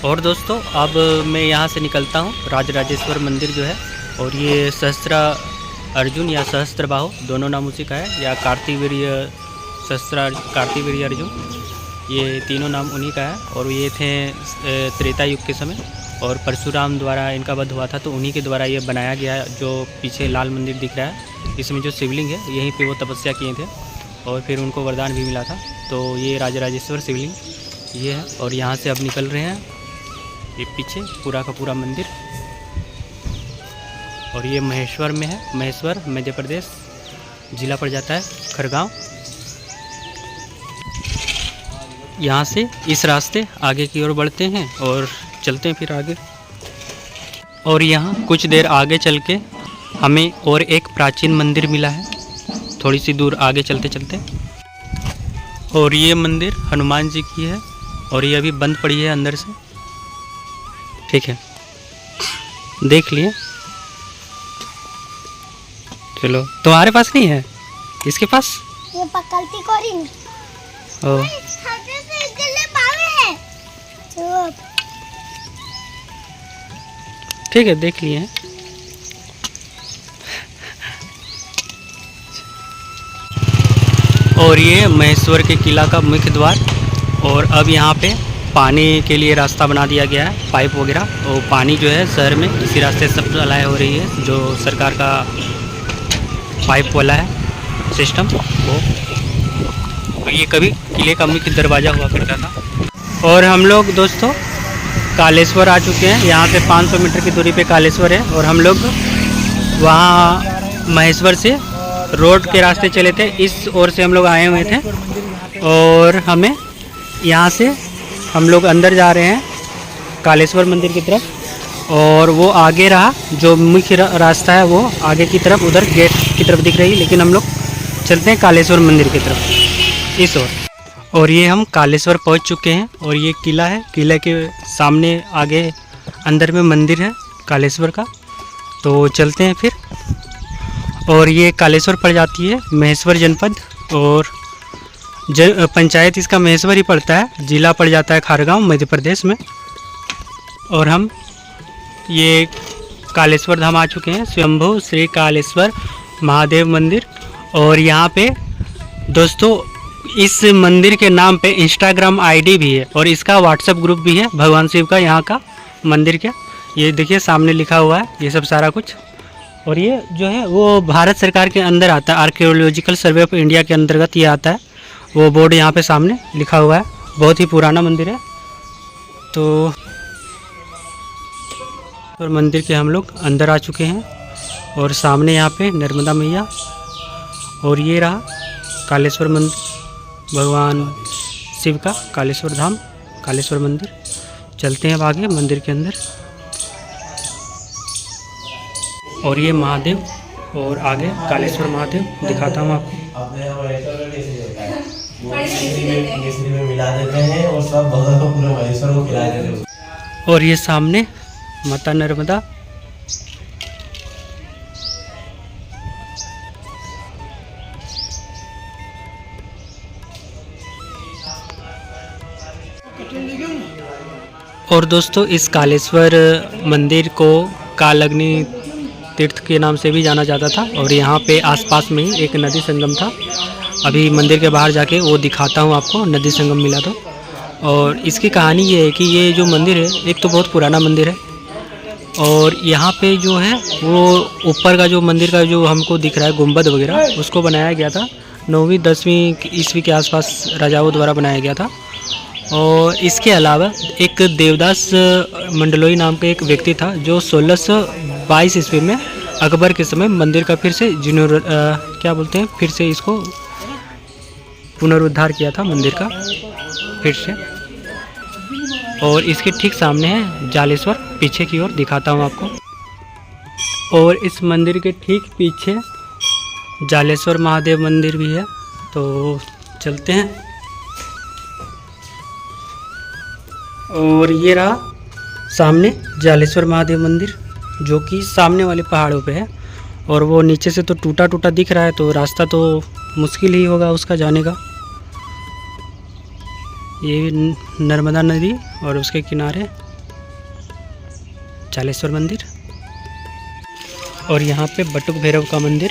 और दोस्तों अब मैं यहाँ से निकलता हूँ। राजराजेश्वर मंदिर जो है, और ये सहस्त्र अर्जुन या सहस्त्रबाहु दोनों नाम उसी का है, या कार्तिवीर्य कार्तिवीर्य अर्जुन, ये तीनों नाम उन्हीं का है। और ये थे त्रेता युग के समय, और परशुराम द्वारा इनका वध हुआ था, तो उन्हीं के द्वारा ये बनाया गया। जो पीछे लाल मंदिर दिख रहा है, इसमें जो शिवलिंग है, यहीं पे वो तपस्या किए थे और फिर उनको वरदान भी मिला था। तो ये राजराजेश्वर शिवलिंग ये है। और यहाँ से अब निकल रहे हैं, ये पीछे पूरा का पूरा मंदिर। और ये महेश्वर में है, महेश्वर मध्य प्रदेश जिला पड़ जाता है खरगांव। यहाँ से इस रास्ते आगे की ओर बढ़ते हैं और चलते हैं फिर आगे। और यहाँ कुछ देर आगे चल के हमें और एक प्राचीन मंदिर मिला है, थोड़ी सी दूर आगे चलते चलते। और ये मंदिर हनुमान जी की है, और ये अभी बंद पड़ी है अंदर से, ठीक है, देख लिए। चलो, तुम्हारे पास नहीं है, इसके पास ये पकड़ती कोरी ओ ठीक है, देख लिए हैं। और ये महेश्वर के किला का मुख्य द्वार। और अब यहाँ पे पानी के लिए रास्ता बना दिया गया है, पाइप वगैरह। और पानी जो है शहर में इसी रास्ते से सप्लाई हो रही है, जो सरकार का पाइप वाला है सिस्टम वो। तो ये कभी किले का मुख्य दरवाज़ा हुआ करता था। और हम लोग दोस्तों कालेश्वर आ चुके हैं। यहाँ से 500 मीटर की दूरी पे कालेश्वर है, और हम लोग वहाँ महेश्वर से रोड के रास्ते चले थे, इस ओर से हम लोग आए हुए थे। और हमें यहाँ से हम लोग अंदर जा रहे हैं कालेश्वर मंदिर की तरफ। और वो आगे रहा जो मुख्य रास्ता है, वो आगे की तरफ उधर गेट की तरफ दिख रही है, लेकिन हम लोग चलते हैं कालेश्वर मंदिर की तरफ इस ओर। और ये हम कालेश्वर पहुंच चुके हैं, और ये किला है, किले के सामने आगे अंदर में मंदिर है कालेश्वर का। तो चलते हैं फिर। और ये कालेश्वर पड़ जाती है महेश्वर जनपद, और पंचायत इसका महेश्वर ही पड़ता है, जिला पड़ जाता है खरगांव मध्य प्रदेश में। और हम ये कालेश्वर धाम आ चुके हैं, स्वयंभू श्री कालेश्वर महादेव मंदिर। और यहाँ पे दोस्तों इस मंदिर के नाम पे इंस्टाग्राम आईडी भी है, और इसका व्हाट्सएप ग्रुप भी है भगवान शिव का, यहाँ का मंदिर का। ये देखिए सामने लिखा हुआ है ये सब सारा कुछ। और ये जो है वो भारत सरकार के अंदर आता है, आर्कियोलॉजिकल सर्वे ऑफ इंडिया के अंतर्गत ये आता है। वो बोर्ड यहाँ पे सामने लिखा हुआ है, बहुत ही पुराना मंदिर है। तो और मंदिर के हम लोग अंदर आ चुके हैं, और सामने यहाँ पे नर्मदा मैया। और ये रहा कालेश्वर मंदिर, भगवान शिव का कालेश्वर धाम, कालेश्वर मंदिर। चलते हैं अब आगे मंदिर के अंदर। और ये महादेव, और आगे कालेश्वर महादेव दिखाता हूँ आपको। में मिला देते हैं और सब भगत को पूरे महेश्वर को खिला देते हैं। और ये सामने माता नर्मदा। और दोस्तों इस कालेश्वर मंदिर को कालअग्नि तीर्थ के नाम से भी जाना जाता था। और यहाँ पे आसपास में ही एक नदी संगम था। अभी मंदिर के बाहर जाके वो दिखाता हूँ आपको, नदी संगम मिला तो। और इसकी कहानी ये है कि ये जो मंदिर है, एक तो बहुत पुराना मंदिर है, और यहाँ पे जो है वो ऊपर का जो मंदिर का जो हमको दिख रहा है गुंबद वगैरह, उसको बनाया गया था 9वीं 10वीं ईस्वी के आसपास राजाओं द्वारा बनाया गया था। और इसके अलावा एक देवदास मंडलोई नाम का एक व्यक्ति था, जो 1622 ईस्वी में अकबर के समय मंदिर का फिर से फिर से इसको पुनरुद्धार किया था मंदिर का फिर से। और इसके ठीक सामने है जालेश्वर, पीछे की ओर दिखाता हूँ आपको। और इस मंदिर के ठीक पीछे जालेश्वर महादेव मंदिर भी है। तो चलते हैं। और ये रहा सामने जालेश्वर महादेव मंदिर, जो कि सामने वाले पहाड़ों पे है। और वो नीचे से तो टूटा टूटा दिख रहा है, तो रास्ता तो मुश्किल ही होगा उसका जाने का। ये नर्मदा नदी और उसके किनारे चालेश्वर मंदिर। और यहाँ पे बटुक भैरव का मंदिर।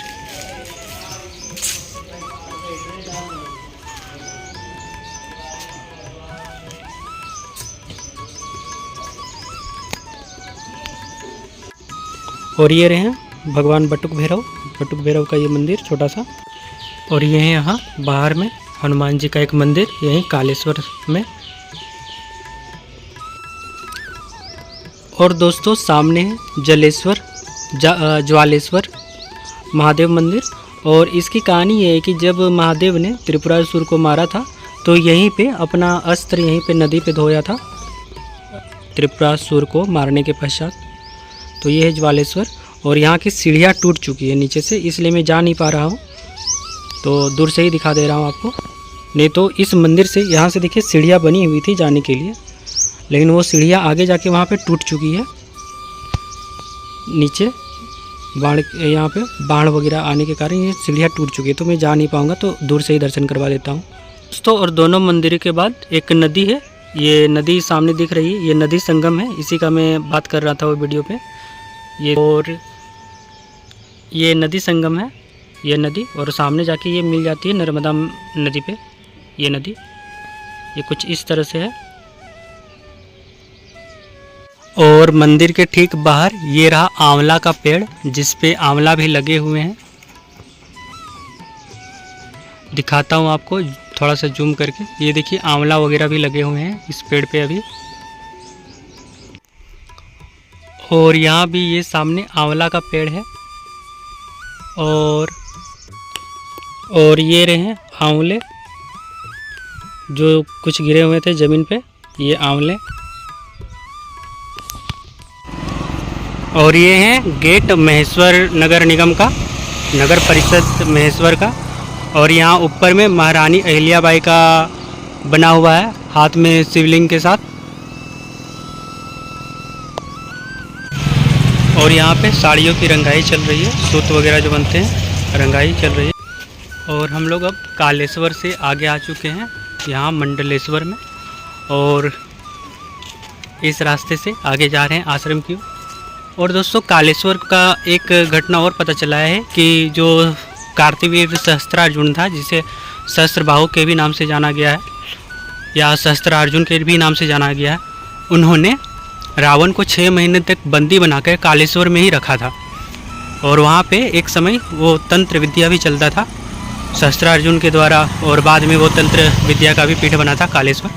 और ये रहे हैं भगवान बटुक भैरव का ये मंदिर छोटा सा। और ये है यहाँ बाहर में हनुमान जी का एक मंदिर, यहीं कालेश्वर में। और दोस्तों सामने है जलेश्वर ज्वालेश्वर महादेव मंदिर। और इसकी कहानी ये है कि जब महादेव ने त्रिपुरासुर को मारा था तो यहीं पे अपना अस्त्र यहीं पे नदी पे धोया था त्रिपुरासुर को मारने के पश्चात। तो ये है ज्वालेश्वर। और यहाँ की सीढ़ियाँ टूट चुकी है नीचे से, इसलिए मैं जा नहीं पा रहा हूँ, तो दूर से ही दिखा दे रहा हूँ आपको। नहीं तो इस मंदिर से यहाँ से देखिए सीढ़ियाँ बनी हुई थी जाने के लिए, लेकिन वो सीढ़ियाँ आगे जाके वहाँ पे टूट चुकी है। नीचे बाढ़, यहाँ पे बाढ़ वगैरह आने के कारण ये सीढ़ियाँ टूट चुकी है, तो मैं जा नहीं पाऊँगा, तो दूर से ही दर्शन करवा देता हूँ दोस्तों। और दोनों मंदिर के बाद एक नदी है, ये नदी सामने दिख रही है, ये नदी संगम है, इसी का मैं बात कर रहा था वो वीडियो पे। ये और ये नदी संगम है, ये नदी। और सामने जाके ये मिल जाती है नर्मदा नदी पे, ये नदी। ये कुछ इस तरह से है। और मंदिर के ठीक बाहर ये रहा आंवला का पेड़, जिस पे आंवला भी लगे हुए हैं। दिखाता हूँ आपको थोड़ा सा जूम करके। ये देखिए आंवला वगैरह भी लगे हुए हैं इस पेड़ पे अभी। और यहाँ भी ये सामने आंवला का पेड़ है। और ये रहे हैं आंवले जो कुछ गिरे हुए थे ज़मीन पे, ये आंवले। और ये है गेट महेश्वर नगर निगम का, नगर परिषद महेश्वर का। और यहाँ ऊपर में महारानी अहिल्याबाई का बना हुआ है, हाथ में शिवलिंग के साथ। और यहाँ पे साड़ियों की रंगाई चल रही है, सूत वगैरह जो बनते हैं रंगाई चल रही है। और हम लोग अब कालेश्वर से आगे आ चुके हैं, यहाँ मंडलेश्वर में। और इस रास्ते से आगे जा रहे हैं आश्रम की ओर। और दोस्तों कालेश्वर का एक घटना और पता चला है कि जो कार्तिवीर सहस्त्रार्जुन था, जिसे सहस्त्रबाहु के भी नाम से जाना गया है या सहस्त्रार्जुन के भी नाम से जाना गया है, उन्होंने रावण को 6 महीने तक बंदी बनाकर कालेश्वर में ही रखा था। और वहाँ पे एक समय वो तंत्र विद्या भी चलता था सहस्त्रार्जुन के द्वारा, और बाद में वो तंत्र विद्या का भी पीठ बना था कालेश्वर।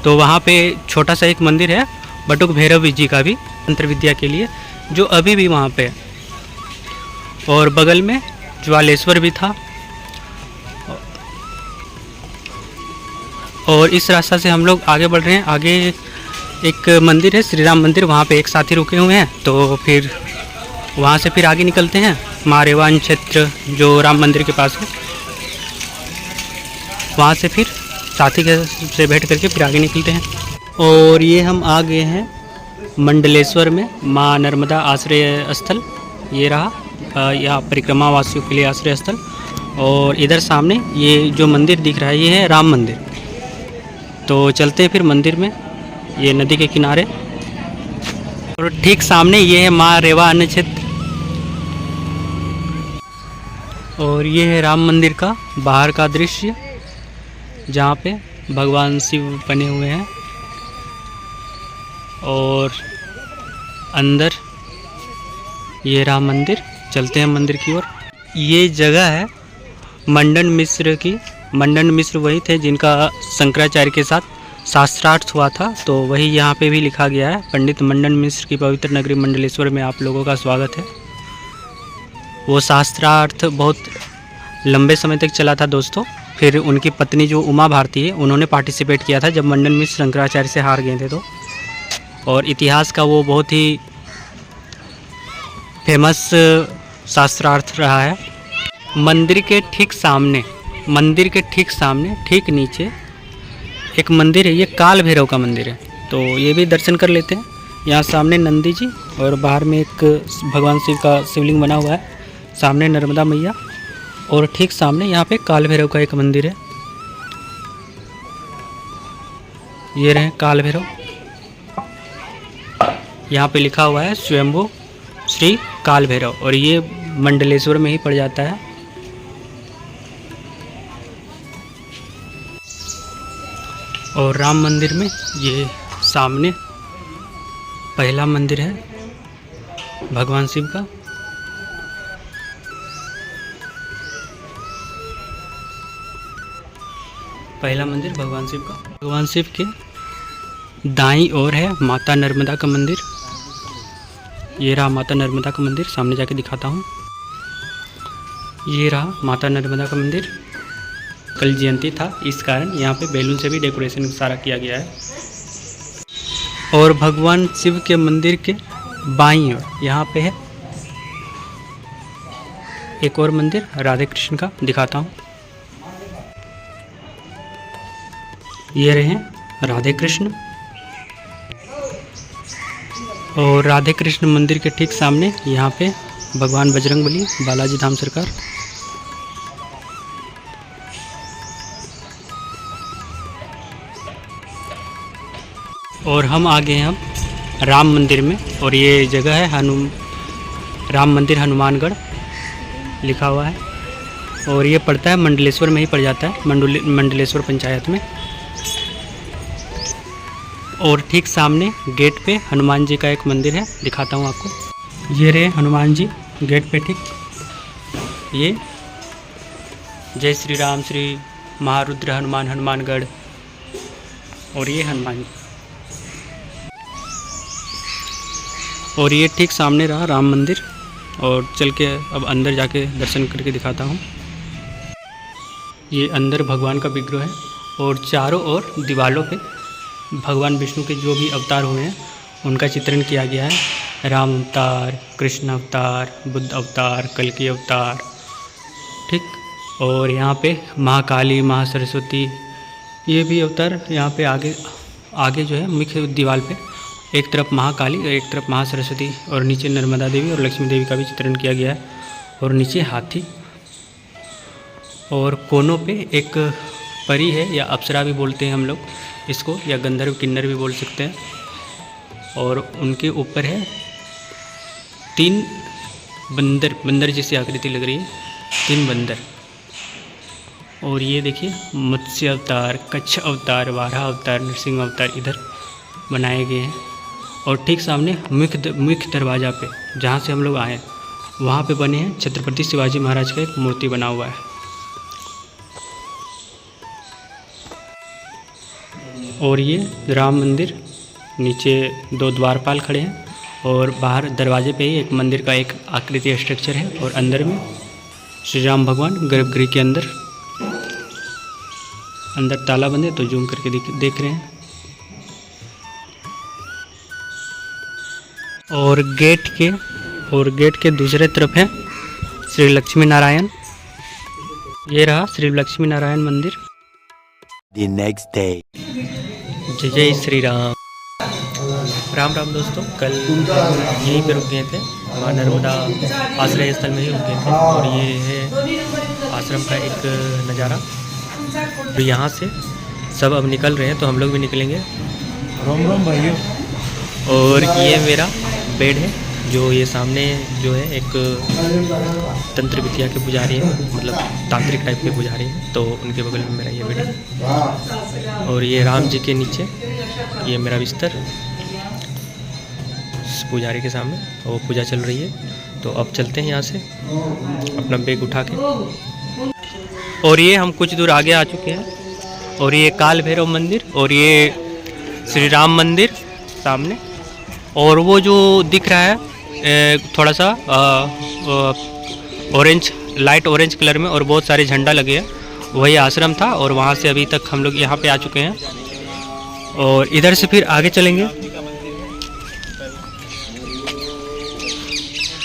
तो वहाँ पे छोटा सा एक मंदिर है बटुक भैरव जी का भी तंत्र विद्या के लिए, जो अभी भी वहाँ पे है। और बगल में ज्वालेश्वर भी था। और इस रास्ता से हम लोग आगे बढ़ रहे हैं। आगे एक मंदिर है श्री राम मंदिर, वहाँ पे एक साथी रुके हुए हैं, तो फिर वहाँ से फिर आगे निकलते हैं। मारेवान क्षेत्र जो राम मंदिर के पास है, वहाँ से फिर साथी से भेंट करके फिर आगे निकलते हैं। और ये हम आ गए हैं मंडलेश्वर में, माँ नर्मदा आश्रय स्थल। ये रहा यहाँ परिक्रमा वासियों के लिए आश्रय स्थल। और इधर सामने ये जो मंदिर दिख रहा है ये है राम मंदिर। तो चलते हैं फिर मंदिर में, ये नदी के किनारे। और ठीक सामने ये है माँ रेवा अन्न क्षेत्र। और ये है राम मंदिर का बाहर का दृश्य, जहाँ पे भगवान शिव बने हुए हैं। और अंदर ये राम मंदिर। चलते हैं मंदिर की ओर। ये जगह है मंडन मिश्र की। मंडन मिश्र वही थे जिनका शंकराचार्य के साथ शास्त्रार्थ हुआ था, तो वही यहाँ पे भी लिखा गया है। पंडित मंडन मिश्र की पवित्र नगरी मंडलेश्वर में आप लोगों का स्वागत है। वो शास्त्रार्थ बहुत लंबे समय तक चला था दोस्तों। फिर उनकी पत्नी जो उमा भारती है, उन्होंने पार्टिसिपेट किया था जब मंडन मिश्र शंकराचार्य से हार गए थे तो। और इतिहास का वो बहुत ही फेमस शास्त्रार्थ रहा है। मंदिर के ठीक सामने ठीक नीचे एक मंदिर है, ये काल भैरव का मंदिर है, तो ये भी दर्शन कर लेते हैं। यहाँ सामने नंदी जी और बाहर में एक भगवान शिव का शिवलिंग बना हुआ है, सामने नर्मदा मैया। और ठीक सामने यहाँ पे काल भैरव का एक मंदिर है। ये रहे काल भैरव। यहाँ पे लिखा हुआ है स्वयंभू श्री काल भैरव, और ये मंडलेश्वर में ही पड़ जाता है। और राम मंदिर में ये सामने पहला मंदिर है भगवान शिव का। पहला मंदिर भगवान शिव का। भगवान शिव के दाईं ओर है माता नर्मदा का मंदिर। ये रहा माता नर्मदा का मंदिर, सामने जाके दिखाता हूँ। ये रहा माता नर्मदा का मंदिर। कल जयंती था, इस कारण यहाँ पे बैलून से भी डेकोरेशन सारा किया गया है। और भगवान शिव के मंदिर के बाईं ओर यहाँ पे है एक और मंदिर राधे कृष्ण का, दिखाता हूँ। ये रहे राधे कृष्ण। और राधे कृष्ण मंदिर के ठीक सामने यहाँ पे भगवान बजरंगबली, बालाजी धाम सरकार। और हम आ गए हैं अब राम मंदिर में, और ये जगह है राम मंदिर हनुमानगढ़ लिखा हुआ है। और ये पड़ता है मंडलेश्वर में ही पड़ जाता है, मंडलेश्वर पंचायत में। और ठीक सामने गेट पे हनुमान जी का एक मंदिर है, दिखाता हूँ आपको। ये रहे हनुमान जी गेट पे ठीक। ये जय श्री राम श्री महारुद्र हनुमान हनुमानगढ़, और ये हनुमान जी। और ये ठीक सामने रहा राम मंदिर। और चल के अब अंदर जाके दर्शन करके दिखाता हूँ। ये अंदर भगवान का विग्रह है, और चारों ओर दीवारों पे भगवान विष्णु के जो भी अवतार हुए हैं उनका चित्रण किया गया है। राम अवतार, कृष्ण अवतार, बुद्ध अवतार, कल्कि अवतार, ठीक। और यहाँ पे महाकाली, महासरस्वती, ये भी अवतार यहाँ पे आगे जो है मुख्य दीवार पे एक तरफ महाकाली और एक तरफ महासरस्वती, और नीचे नर्मदा देवी और लक्ष्मी देवी का भी चित्रण किया गया है। और नीचे हाथी, और कोनों पे एक परी है, या अप्सरा भी बोलते हैं हम लोग इसको, या गंधर्व किन्नर भी बोल सकते हैं। और उनके ऊपर है 3 बंदर जैसी आकृति लग रही है, 3 बंदर। और ये देखिए मत्स्य अवतार, कच्छ अवतार, वाराह अवतार, नरसिंह अवतार इधर बनाए गए हैं। और ठीक सामने मुख्य दरवाज़ा पे जहाँ से हम लोग आए वहाँ पे बने हैं छत्रपति शिवाजी महाराज का एक मूर्ति बना हुआ है। और ये राम मंदिर, नीचे 2 द्वारपाल खड़े हैं, और बाहर दरवाजे पे ही एक मंदिर का एक आकृति स्ट्रक्चर है। और अंदर में श्री राम भगवान गर्भगृह के अंदर ताला बंद है, तो जूम करके देख रहे हैं। और गेट के दूसरे तरफ है श्री लक्ष्मी नारायण। ये रहा श्री लक्ष्मी नारायण मंदिर। The next day. जय जय श्री राम। राम राम दोस्तों, कल यहीं पे रुक गए थे, माँ नर्मदा आश्रय स्थल में ही रुक गए थे। और ये है आश्रम का एक नज़ारा। तो यहाँ से सब अब निकल रहे हैं, तो हम लोग भी निकलेंगे। राम राम भाइयों। और ये मेरा बेड है, जो ये सामने जो है एक तंत्र विद्या के पुजारी है, मतलब तांत्रिक टाइप के पुजारी हैं, तो उनके बगल में मेरा ये बेड है। और ये राम जी के नीचे ये मेरा बिस्तर पुजारी के सामने, वो पूजा चल रही है। तो अब चलते हैं यहाँ से अपना बैग उठा के। और ये हम कुछ दूर आगे आ चुके हैं, और ये काल भैरव मंदिर, और ये श्री राम मंदिर सामने। और वो जो दिख रहा है थोड़ा सा ऑरेंज, लाइट ऑरेंज कलर में, और बहुत सारे झंडा लगे हैं, वही आश्रम था। और वहाँ से अभी तक हम लोग यहाँ पे आ चुके हैं, और इधर से फिर आगे चलेंगे।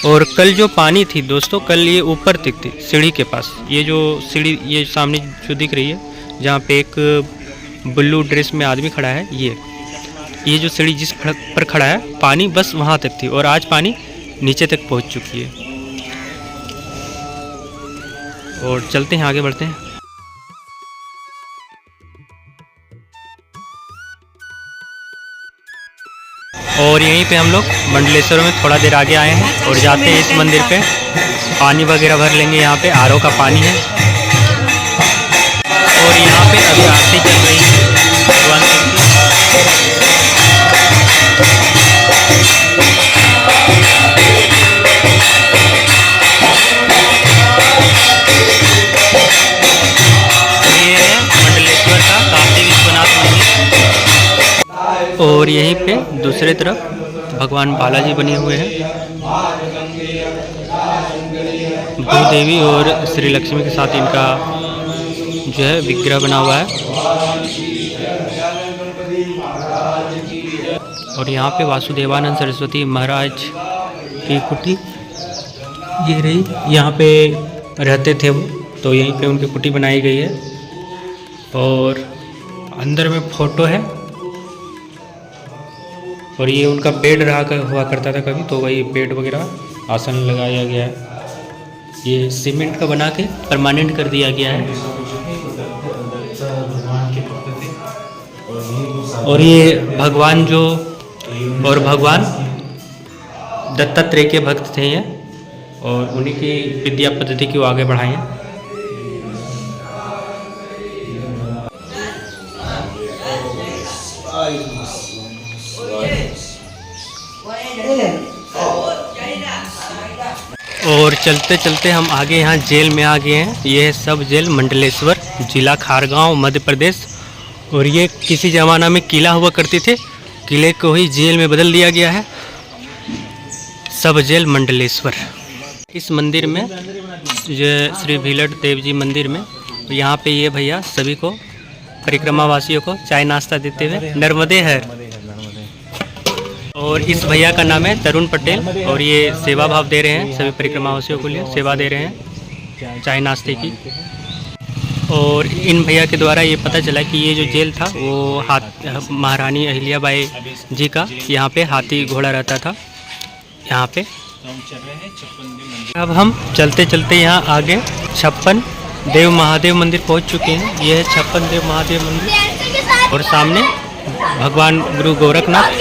और कल जो पानी थी दोस्तों, कल ये ऊपर तक थी सीढ़ी के पास। ये जो सीढ़ी ये सामने जो दिख रही है, जहाँ पे एक ब्लू ड्रेस में आदमी खड़ा है, ये जो सीढ़ी जिस पर खड़ा है, पानी बस वहाँ तक थी, और आज पानी नीचे तक पहुँच चुकी है। और चलते हैं, आगे बढ़ते हैं। और यहीं पे हम लोग मंडलेश्वर में थोड़ा देर आगे आए हैं और जाते हैं इस मंदिर पे, पानी वगैरह भर लेंगे। यहाँ पे आरओ का पानी है और यहाँ पे अभी आरती चल रही है भगवान शिव की। ये है मंडलेश्वर का काशी विश्वनाथ मंदिर और यहीं पे दूसरे तरफ भगवान बालाजी बने हुए हैं, भूदेवी और श्री लक्ष्मी के साथ इनका जो है विग्रह बना हुआ है। और यहाँ पे वासुदेवानंद सरस्वती महाराज की कुटी ये रही, यहाँ पे रहते थे वो, तो यहीं पे उनकी कुटी बनाई गई है। और अंदर में फोटो है और ये उनका बेड रहा हुआ करता था कभी, तो वही बेड वगैरह आसन लगाया गया है। ये सीमेंट का बना के परमानेंट कर दिया गया है। और ये भगवान भगवान दत्तात्रेय के भक्त थे ये, और उन्हीं की विद्या पद्धति को आगे बढ़ाए। और चलते चलते हम आगे यहाँ जेल में आ गए हैं। ये है सब जेल मंडलेश्वर, जिला खारगांव, मध्य प्रदेश। और ये किसी ज़माना में किला हुआ करते थे, किले को ही जेल में बदल दिया गया है। सब जेल मंडलेश्वर। इस मंदिर में जो श्री भीलट देव जी मंदिर में, यहाँ पे ये भैया सभी को, परिक्रमा वासियों को चाय नाश्ता देते हुए नर्मदे हर। और इस भैया का नाम है तरुण पटेल और ये सेवा भाव दे रहे हैं, सभी परिक्रमा वासियों को लिए सेवा दे रहे हैं चाय नाश्ते की। और इन भैया के द्वारा ये पता चला कि ये जो जेल था वो महारानी अहिल्याबाई जी का, यहाँ पे हाथी घोड़ा रहता था यहाँ पे। अब हम चलते चलते यहाँ आगे 56 देव महादेव मंदिर पहुँच चुके हैं। ये है 56 देव महादेव मंदिर और सामने भगवान गुरु गोरखनाथ।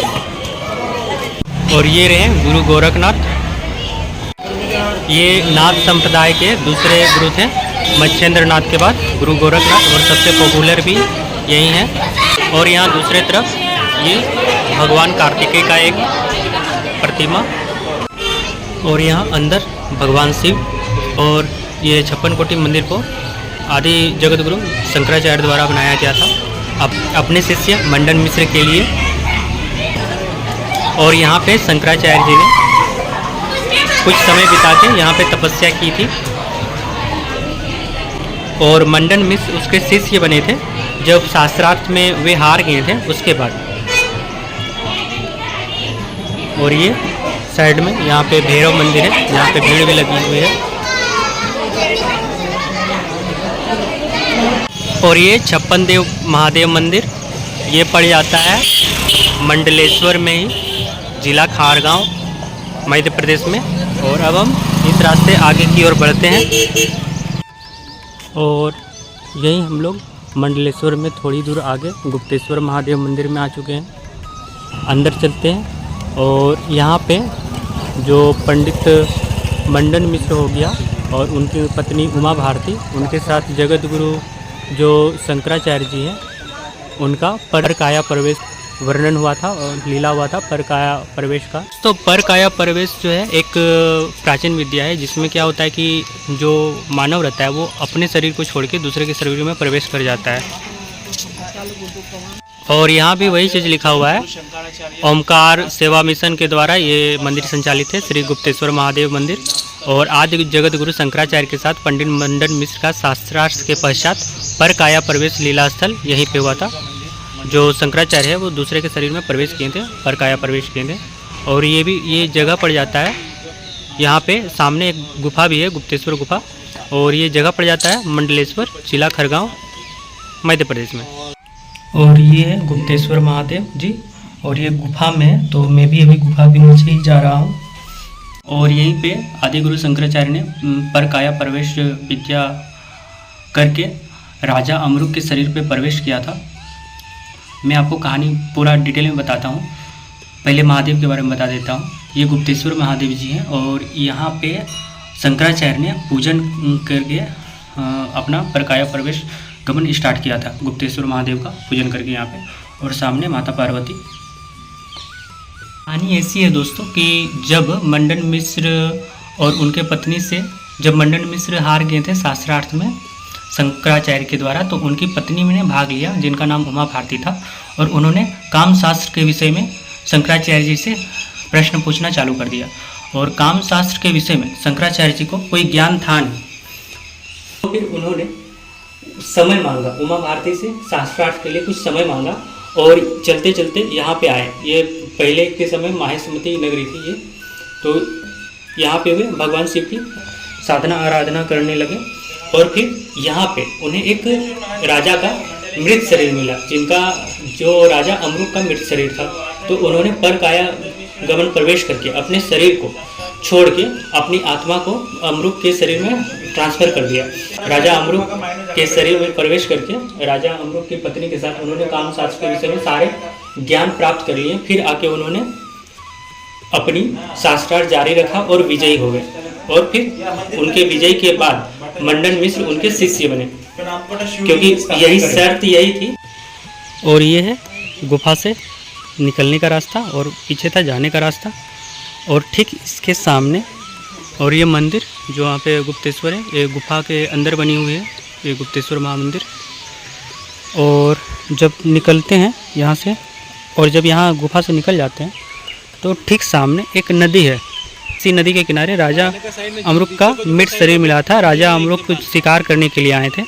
और ये रहे गुरु गोरखनाथ। ये नाथ संप्रदाय के दूसरे गुरु थे, मच्छेंद्र नाथ के बाद गुरु गोरखनाथ, और सबसे पॉपुलर भी यही है। और यहाँ दूसरे तरफ ये भगवान कार्तिकेय का एक प्रतिमा, और यहाँ अंदर भगवान शिव। और ये 56 कोटि मंदिर को आदि जगत गुरु शंकराचार्य द्वारा बनाया गया था अपने शिष्य मंडन मिश्र के लिए। और यहाँ पे शंकराचार्य जी ने कुछ समय बिता के यहाँ पे तपस्या की थी और मंडन मिश्र उसके शिष्य बने थे जब शास्त्रार्थ में वे हार गए थे उसके बाद। और ये साइड में यहाँ पे भैरव मंदिर है, यहाँ पे भीड़ भी लगी हुई है। और ये 56 देव महादेव मंदिर ये पड़ जाता है मंडलेश्वर में ही, जिला खारगांव, मध्य प्रदेश में। और अब हम इस रास्ते आगे की ओर बढ़ते हैं और यहीं हम लोग मंडलेश्वर में थोड़ी दूर आगे गुप्तेश्वर महादेव मंदिर में आ चुके हैं। अंदर चलते हैं और यहाँ पे जो पंडित मंडन मिश्र हो गया और उनकी पत्नी उमा भारती, उनके साथ जगत गुरु जो शंकराचार्य जी हैं, उनका परकाया प्रवेश वर्णन हुआ था और लीला हुआ था परकाया प्रवेश का। तो परकाया प्रवेश जो है एक प्राचीन विद्या है जिसमें क्या होता है कि जो मानव रहता है वो अपने शरीर को छोड़ के दूसरे के शरीर में प्रवेश कर जाता है। और यहाँ भी वही चीज़ लिखा हुआ है। ओमकार सेवा मिशन के द्वारा ये मंदिर संचालित है, श्री गुप्तेश्वर महादेव मंदिर। और आदि जगत गुरु शंकराचार्य के साथ पंडित मंडन मिश्र का शास्त्रार्थ के पश्चात परकाया प्रवेश लीला स्थल यहीं पे हुआ था। जो शंकराचार्य है वो दूसरे के शरीर में प्रवेश किए थे, परकाया प्रवेश किए थे। और ये जगह पड़ जाता है, यहाँ पे सामने एक गुफा भी है, गुप्तेश्वर गुफा। और ये जगह पड़ जाता है मंडलेश्वर, जिला खरगांव, मध्य प्रदेश में। और ये है गुप्तेश्वर महादेव जी। और ये गुफा में है, तो मैं भी अभी गुफा के नीचे ही जा रहा हूँ। और यहीं पे आदि गुरु शंकराचार्य ने परकाया प्रवेश विद्या करके राजा अमरुक के शरीर पे प्रवेश किया था। मैं आपको कहानी पूरा डिटेल में बताता हूँ। पहले महादेव के बारे में बता देता हूँ। ये गुप्तेश्वर महादेव जी हैं और यहाँ पे शंकराचार्य ने पूजन करके अपना परकाया प्रवेश गमन स्टार्ट किया था, गुप्तेश्वर महादेव का पूजन करके यहाँ पे। और सामने माता पार्वती। कहानी ऐसी है दोस्तों कि जब मंडन मिश्र और उनके पत्नी से, जब मंडन मिश्र हार गए थे शास्त्रार्थ में शंकराचार्य के द्वारा, तो उनकी पत्नी ने भाग लिया जिनका नाम उमा भारती था, और उन्होंने काम शास्त्र के विषय में शंकराचार्य जी से प्रश्न पूछना चालू कर दिया। और काम शास्त्र के विषय में शंकराचार्य जी को कोई ज्ञान था नहीं, तो फिर उन्होंने समय मांगा उमा भारती से, शास्त्रार्थ के लिए कुछ समय मांगा। और चलते चलते यहाँ पे आए। ये पहले के समय माहेश्मती नगरी थी ये, तो यहाँ पे वे भगवान शिव की साधना आराधना करने लगे। और फिर यहाँ पे उन्हें एक राजा का मृत शरीर मिला, जिनका जो राजा अमरुक का मृत शरीर था। तो उन्होंने परकाया गमन प्रवेश करके अपने शरीर को छोड़ के अपनी आत्मा को अमरुक के शरीर में ट्रांसफर कर दिया। राजा अमरुक के शरीर में प्रवेश करके राजा अमरुक की पत्नी के साथ उन्होंने काम शास्त्र के विषय में सारे ज्ञान प्राप्त कर लिए। फिर आके उन्होंने अपनी शास्त्रार्थ जारी रखा और विजयी हो गए। और फिर उनके विजय के बाद मंडन मिश्र उनके शिष्य बने, क्योंकि यही शर्त यही थी। और ये है गुफा से निकलने का रास्ता और पीछे था जाने का रास्ता, और ठीक इसके सामने। और ये मंदिर जो वहाँ पे गुप्तेश्वर है, ये गुफा के अंदर बनी हुई है ये गुप्तेश्वर महामंदिर। और जब निकलते हैं यहाँ से, और जब यहाँ गुफा से निकल जाते हैं, तो ठीक सामने एक नदी है। इसी नदी के किनारे राजा अमरुक का मृत शरीर मिला था। राजा अमरुक कुछ शिकार करने के लिए आए थे,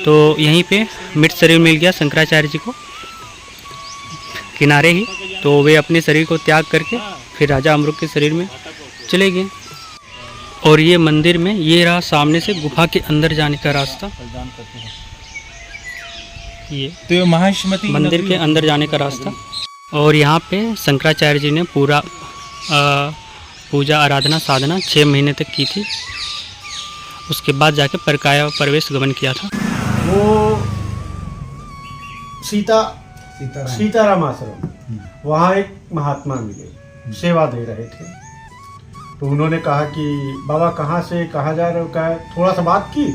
तो यहीं पे मृत शरीर मिल गया शंकराचार्य जी को किनारे ही। तो वे अपने शरीर को त्याग करके फिर राजा अमरुक के शरीर में चले गए। और ये मंदिर में ये रहा सामने से गुफा के अंदर जाने का रास्ता। ये तो माहेश्मती मंदिर के अंदर जाने का रास्ता। और यहाँ पे शंकराचार्य जी ने पूरा पूजा आराधना साधना 6 महीने तक की थी। उसके बाद जाके परकाया प्रवेश गमन किया था। वो सीताराम आश्रम, वहाँ एक महात्मा मिले, सेवा दे रहे थे। तो उन्होंने कहा कि बाबा कहाँ से कहाँ जा रहे हो, क्या है? थोड़ा सा बात की,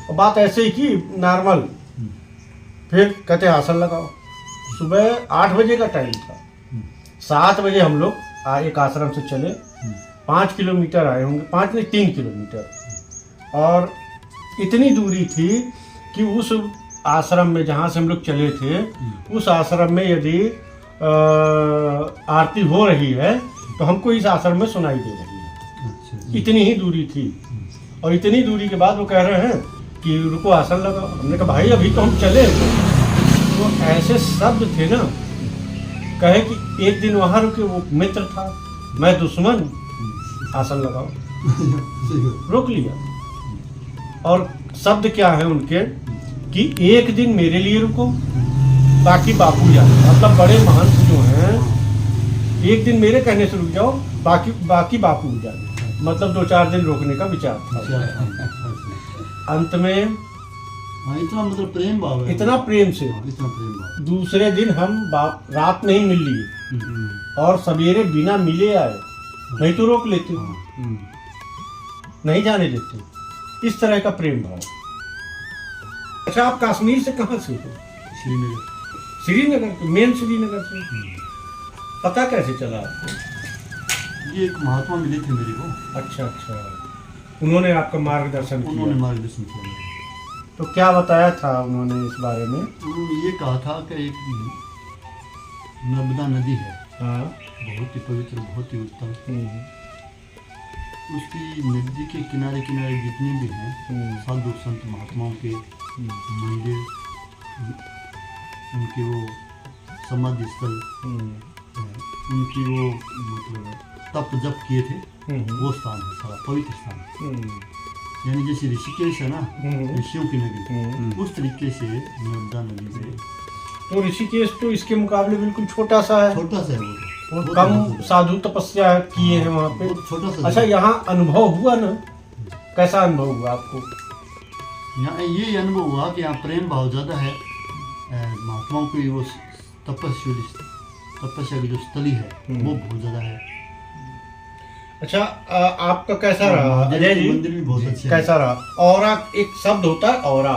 और बात ऐसे ही की नॉर्मल। फिर कहते आसन लगाओ। सुबह 8 बजे का टाइम था, 7 बजे हम लोग एक आश्रम से चले। 5 किलोमीटर आए होंगे, 5 नहीं 3 किलोमीटर। और इतनी दूरी थी कि उस आश्रम में जहाँ से हम लोग चले थे, उस आश्रम में यदि आरती हो रही है तो हमको इस आश्रम में सुनाई दे रही है। इतनी ही दूरी थी। और इतनी दूरी के बाद वो कह रहे हैं कि रुको आसन लगाओ। हमने कहा भाई अभी तो हम चले। तो ऐसे शब्द थे ना, कहे कि एक दिन वहाँ रुके, वो मित्र था, मैं दुश्मन, आसन लगाओ। रोक लिया। और शब्द क्या है उनके कि एक दिन मेरे लिए रुको, बाकी बापू जाने। मतलब बड़े महंत जो हैं, एक दिन मेरे कहने से रुक जाओ, बाकी बापू जाने। मतलब 2-4 दिन रोकने का विचार था। अंत में इतना मतलब प्रेम भाव है, इतना प्रेम से इतना प्रेम भाव। दूसरे दिन हम रात नहीं मिल लिए और सवेरे बिना मिले आए, नहीं तो रोक लेते, नहीं जाने देते। इस तरह का प्रेम भाव। अच्छा, आप कश्मीर से कहाँ से हो? श्रीनगर। श्रीनगर, मेन श्रीनगर से। पता कैसे चला आपको? ये एक महात्मा मिले थे मेरे को। अच्छा, उन्होंने आपका मार्गदर्शन किया? उन्होंने मार्गदर्शन किया। तो क्या बताया था उन्होंने इस बारे में? उन्होंने ये कहा था कि एक नर्मदा नदी है, हाँ, बहुत ही पवित्र, बहुत ही उत्तम। उसकी नदी के किनारे किनारे जितने भी हैं साधु संत महात्माओं के मंदिर, उनके वो समाधि स्थल, उनकी वो मतलब तप जप किए थे, वो स्थान है सारा पवित्र स्थान। यानी जैसे ऋषिकेश है ना, ऋषियों की नगरी, उस तरीके से नर्मदा नदी से। तो ऋषिकेश तो इसके मुकाबले बिल्कुल छोटा सा है। छोटा सा है वो, कम साधु तपस्या किए हैं वहाँ पे। छोटा सा। अच्छा, यहाँ अनुभव हुआ ना, कैसा अनुभव हुआ आपको? यहाँ ये अनुभव हुआ कि यहाँ प्रेम भाव ज़्यादा है। महात्माओं की वो तपस्या की जो स्थली है वो बहुत ज्यादा है। अच्छा, आपका कैसा रहा अजय जी? मंदिर भी बहुत अच्छे कैसा रहा? ऑरा एक शब्द होता है, ऑरा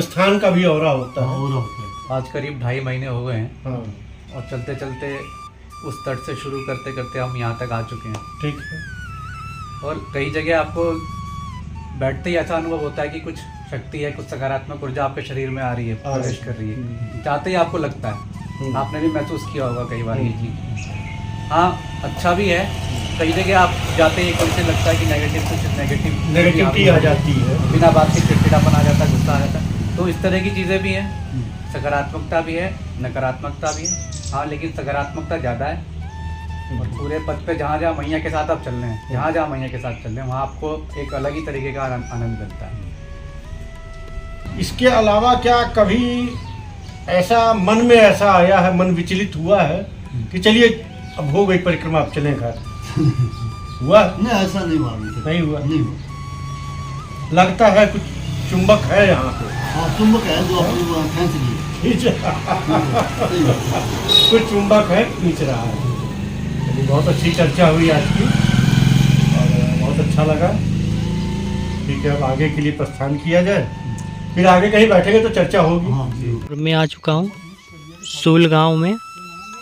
स्थान का भी ऑरा होता है। और होता है। आज करीब 2.5 महीने हो गए हैं हाँ, और चलते चलते उस तट से शुरू करते करते हम यहाँ तक आ चुके हैं। ठीक है। और कई जगह आपको बैठते ही ऐसा अनुभव होता है कि कुछ शक्ति है, कुछ सकारात्मक ऊर्जा आपके शरीर में आ रही है, प्रवेश कर रही है, जाते ही आपको लगता है। आपने भी महसूस किया होगा कई बार ये चीज़। हाँ, अच्छा भी है। कई जगह आप जाते ही एकदम से लगता है कि कुछ नेगेटिविटी आ जाती है, बिना बात के चिड़चिड़ापन आ जाता है, गुस्सा आ जाता है। तो इस तरह की चीज़ें भी हैं, सकारात्मकता भी है, नकारात्मकता भी है। हाँ, लेकिन सकारात्मकता ज़्यादा है। और पूरे पथ पे जहाँ जहाँ मैया के साथ आप चल रहे हैं, जहाँ जहाँ मैया के साथ चल रहे हैं, वहाँ आपको एक अलग ही तरीके का आनंद मिलता है। इसके अलावा क्या कभी ऐसा मन में ऐसा आया है, मन विचलित हुआ है कि चलिए अब हो गई परिक्रमा, अब चलें घर? हुआ? नहीं, ऐसा नहीं हुआ अभी तक। नहीं हुआ? नहीं हुआ। लगता है कुछ चुंबक है यहाँ पे। हाँ, चुंबक है जो अपनी वो खींच लिए। कुछ चुंबक है, खींच रहा है। चलिए, बहुत अच्छी चर्चा हुई आज की और बहुत अच्छा लगा। ठीक है, अब आगे के लिए प्रस्थान किया जाए, फिर आगे कहीं बैठेंगे तो चर्चा होगी। हाँ, जरूर। मैं आ चुका हूँ सूल गांव में,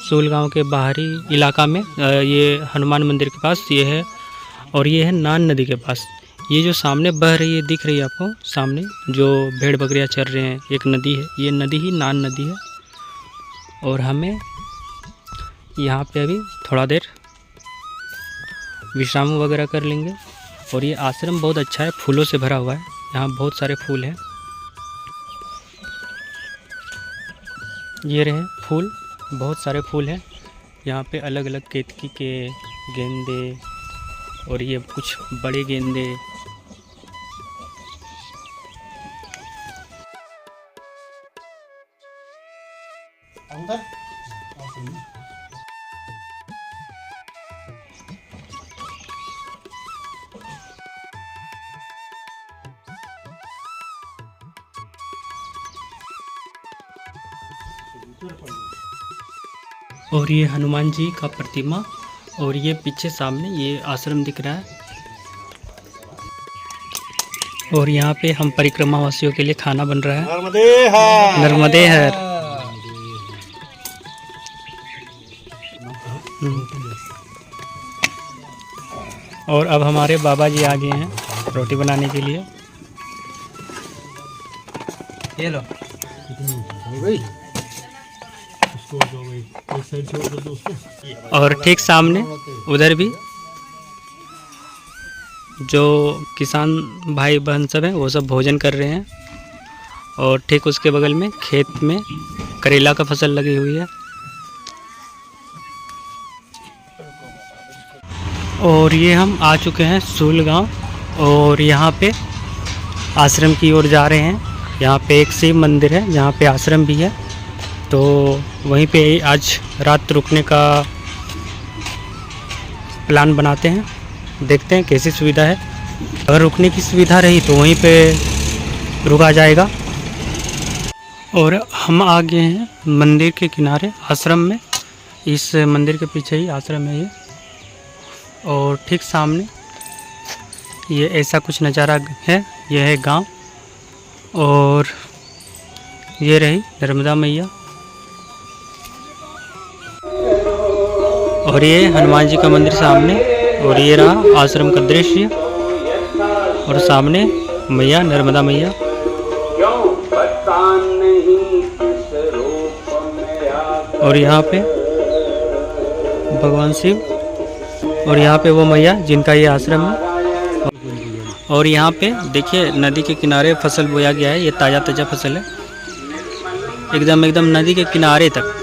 सूल गांव के बाहरी इलाका में। ये हनुमान मंदिर के पास ये है, और ये है नान नदी के पास। ये जो सामने बह रही है, दिख रही है आपको सामने, जो भेड़ बकरियाँ चर रहे हैं, एक नदी है। ये नदी ही नान नदी है। और हमें यहाँ पे अभी थोड़ा देर विश्राम वगैरह कर लेंगे। और ये आश्रम बहुत अच्छा है, फूलों से भरा हुआ है। यहाँ बहुत सारे फूल हैं। ये रहे फूल, बहुत सारे फूल हैं यहाँ पे, अलग अलग केतकी के गेंदे, और ये कुछ बड़े गेंदे। अंदर और ये हनुमान जी का प्रतिमा, और ये पीछे सामने ये आश्रम दिख रहा है। और यहाँ पे हम परिक्रमा वासियों के लिए खाना बन रहा है। नर्मदे हर। नर्मदे हर। और अब हमारे बाबा जी आ गए हैं रोटी बनाने के लिए। ये लो। और ठीक सामने उधर भी जो किसान भाई बहन सब हैं वो सब भोजन कर रहे हैं। और ठीक उसके बगल में खेत में करेला का फसल लगी हुई है। और ये हम आ चुके हैं सूल गांव, और यहाँ पे आश्रम की ओर जा रहे हैं। यहाँ पे एक शिव मंदिर है जहाँ पे आश्रम भी है, तो वहीं पे आज रात रुकने का प्लान बनाते हैं। देखते हैं कैसी सुविधा है। अगर रुकने की सुविधा रही तो वहीं पे रुका जाएगा। और हम आ गए हैं मंदिर के किनारे आश्रम में। इस मंदिर के पीछे ही आश्रम है ये। और ठीक सामने ये ऐसा कुछ नज़ारा है। यह है गांव, और ये रही नर्मदा मैया। और ये हनुमान जी का मंदिर सामने, और ये रहा आश्रम का दृश्य, और सामने मैया नर्मदा मैया। और यहाँ पे भगवान शिव, और यहाँ पे वो मैया जिनका ये आश्रम है। और यहाँ पे देखिए नदी के किनारे फसल बोया गया है। ये ताज़ा ताज़ा फसल है, एकदम नदी के किनारे तक।